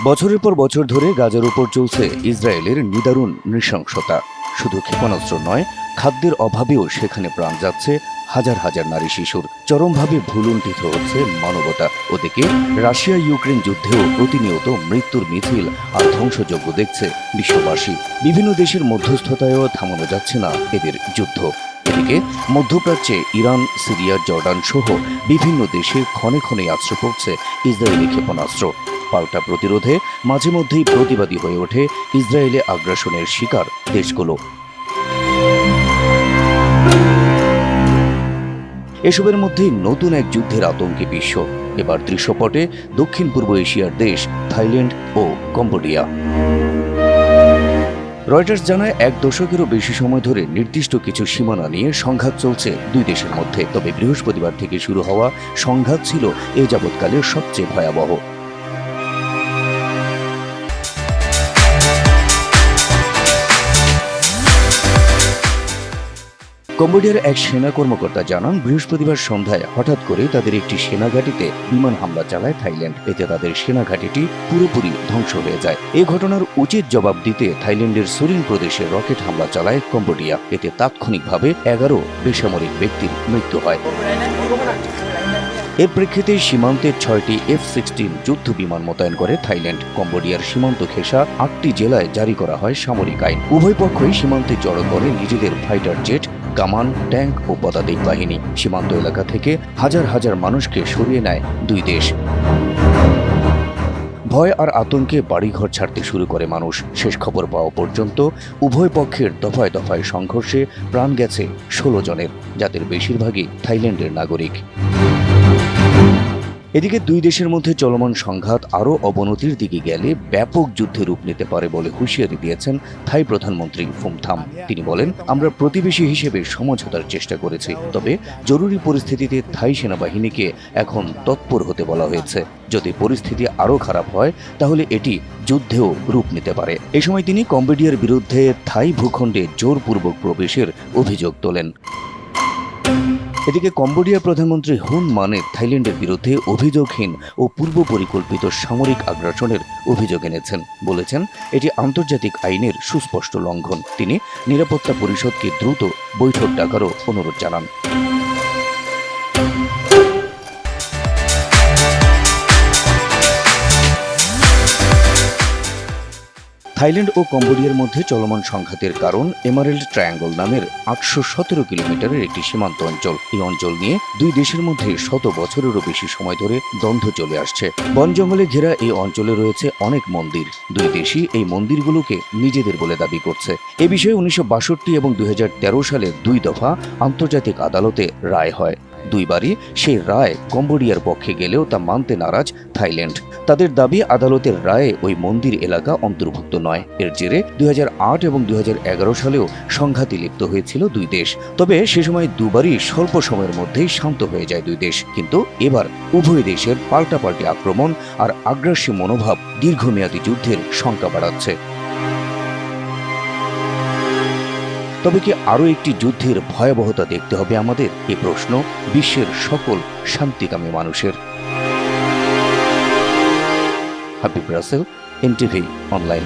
বছরের পর বছর ধরে গাজার উপর চলছে ইসরায়েলের নিদারুণ নৃশংসতা। শুধু ক্ষেপণাস্ত্র নয়, খাদ্যের অভাবেও সেখানে প্রাণ যাচ্ছে হাজার হাজার নারী শিশুর। চরমভাবে ভুলুণ্ঠিত হচ্ছে মানবতা। ওদিকে রাশিয়া ইউক্রেন যুদ্ধেও প্রতিনিয়ত মৃত্যুর মিছিল আর ধ্বংসযজ্ঞ দেখছে বিশ্ববাসী। বিভিন্ন দেশের মধ্যস্থতায়ও থামানো যাচ্ছে না এদের যুদ্ধ। এদিকে মধ্যপ্রাচ্যে ইরান, সিরিয়া, জর্ডান সহ বিভিন্ন দেশে ক্ষণে ক্ষণে আশ্রয় পড়ছে ইসরায়েলি ক্ষেপণাস্ত্র। পাল্টা প্রতিরোধে মাঝে মধ্যেই প্রতিবাদী হয়ে ওঠে ইসরায়েলে আগ্রাসনের শিকার দেশগুলো। এসবের মধ্যেই নতুন এক যুদ্ধের আতঙ্কে বিশ্ব। এবার দৃশ্যপটে দক্ষিণ পূর্ব এশিয়ার দেশ থাইল্যান্ড ও কম্বোডিয়া। রয়টার্স জানায়, এক দশকেরও বেশি সময় ধরে নির্দিষ্ট কিছু সীমানা নিয়ে সংঘাত চলছে দুই দেশের মধ্যে। তবে বৃহস্পতিবার থেকে শুরু হওয়া সংঘাত ছিল এ যাবৎকালের সবচেয়ে ভয়াবহ। কম্বোডিয়ার এক সেনা কর্মকর্তা জানান, বৃহস্পতিবার সন্ধ্যায় হঠাৎ করে তাদের একটি সেনা ঘাঁটিতে বিমান হামলা চালায় থাইল্যান্ড। এতে তাদের সেনা ঘাঁটিটি পুরোপুরি ধ্বংস হয়ে যায়। এই ঘটনার উচিত জবাব দিতে থাইল্যান্ডের সুরিন প্রদেশে রকেট হামলা চালায় কম্বোডিয়া। এতে তাৎক্ষণিকভাবে 11 বেসামরিক ব্যক্তির মৃত্যু হয়। এর প্রেক্ষিতে সীমান্তে 6টি F-16 যুদ্ধ বিমান মোতায়েন করে থাইল্যান্ড। কম্বোডিয়ার সীমান্ত ঘেঁষা 8টি জেলায় জারি করা হয় সামরিক আইন। উভয় পক্ষই সীমান্তে জড়ো করে নিজেদের ফাইটার জেট, কামান, ট্যাঙ্ক ও পদাতিক বাহিনী। সীমান্ত এলাকা থেকে হাজার হাজার মানুষকে সরিয়ে নেয় দুই দেশ। ভয় আর আতঙ্কে বাড়িঘর ছাড়তে শুরু করে মানুষ। শেষ খবর পাওয়া পর্যন্ত উভয় পক্ষের দফায় দফায় সংঘর্ষে প্রাণ গেছে 16 জনের, যাদের বেশিরভাগই থাইল্যান্ডের নাগরিক। এদিকে দুই দেশের মধ্যে চলমান সংঘাত আরও অবনতির দিকে গেলে ব্যাপক যুদ্ধে রূপ নিতে পারে বলে হুঁশিয়ারি দিয়েছেন থাই প্রধানমন্ত্রী ফুমথাম। তিনি বলেন, আমরা প্রতিবেশী হিসেবে সমঝোতার চেষ্টা করেছি, তবে জরুরি পরিস্থিতিতে থাই সেনাবাহিনীকে এখন তৎপর হতে বলা হয়েছে। যদি পরিস্থিতি আরও খারাপ হয় তাহলে এটি যুদ্ধেও রূপ নিতে পারে। এ সময় তিনি কম্বোডিয়ার বিরুদ্ধে থাই ভূখণ্ডে জোরপূর্বক প্রবেশের অভিযোগ তোলেন। এদিকে কম্বোডিয়ার প্রধানমন্ত্রী হুন মানেত থাইল্যান্ডের বিরুদ্ধে অভিযোগহীন ও পূর্ব পরিকল্পিত সামরিক আগ্রাসনের অভিযোগ এনেছেন। বলেছেন, এটি আন্তর্জাতিক আইনের সুস্পষ্ট লঙ্ঘন। তিনি নিরাপত্তা পরিষদকে দ্রুত বৈঠক ডাকারও অনুরোধ জানান। থাইল্যান্ড ও কম্বোডিয়ার মধ্যে চলমান সংঘাতের কারণ এমারেল্ড ট্রায়াঙ্গল নামের 817 কিলোমিটারের একটি সীমান্ত অঞ্চল। এই অঞ্চল নিয়ে দুই দেশের মধ্যে 100 বছরেরও বেশি সময় ধরে দ্বন্দ্ব চলে আসছে। বন জঙ্গলে ঘেরা এই অঞ্চলে রয়েছে অনেক মন্দির। দুই দেশই এই মন্দিরগুলোকে নিজেদের বলে দাবি করছে। এ বিষয়ে 1962 এবং 2013 সালে 2 দফা আন্তর্জাতিক আদালতে রায় হয়। দুইবারই সেই রায় কম্বোডিয়ার পক্ষে গেলেও তা মানতে নারাজ থাইল্যান্ড। তাদের দাবি, আদালতের রায়ে ওই মন্দির এলাকা অন্তর্ভুক্ত নয়। এর জেরে 2008 এবং 2011 সালেও সংঘাতে লিপ্ত হয়েছিল দুই দেশ। তবে সে সময় দুবারই স্বল্প সময়ের মধ্যেই শান্ত হয়ে যায় দুই দেশ। কিন্তু এবার উভয় দেশের পাল্টাপাল্টি আক্রমণ আর আগ্রাসী মনোভাব দীর্ঘমেয়াদী যুদ্ধের শঙ্কা বাড়াচ্ছে। তবে কি আরও একটি যুদ্ধের ভয়াবহতা দেখতে হবে আমাদের? এ প্রশ্ন বিশ্বের সকল শান্তিকামী মানুষের। Habib Russell, NTV online.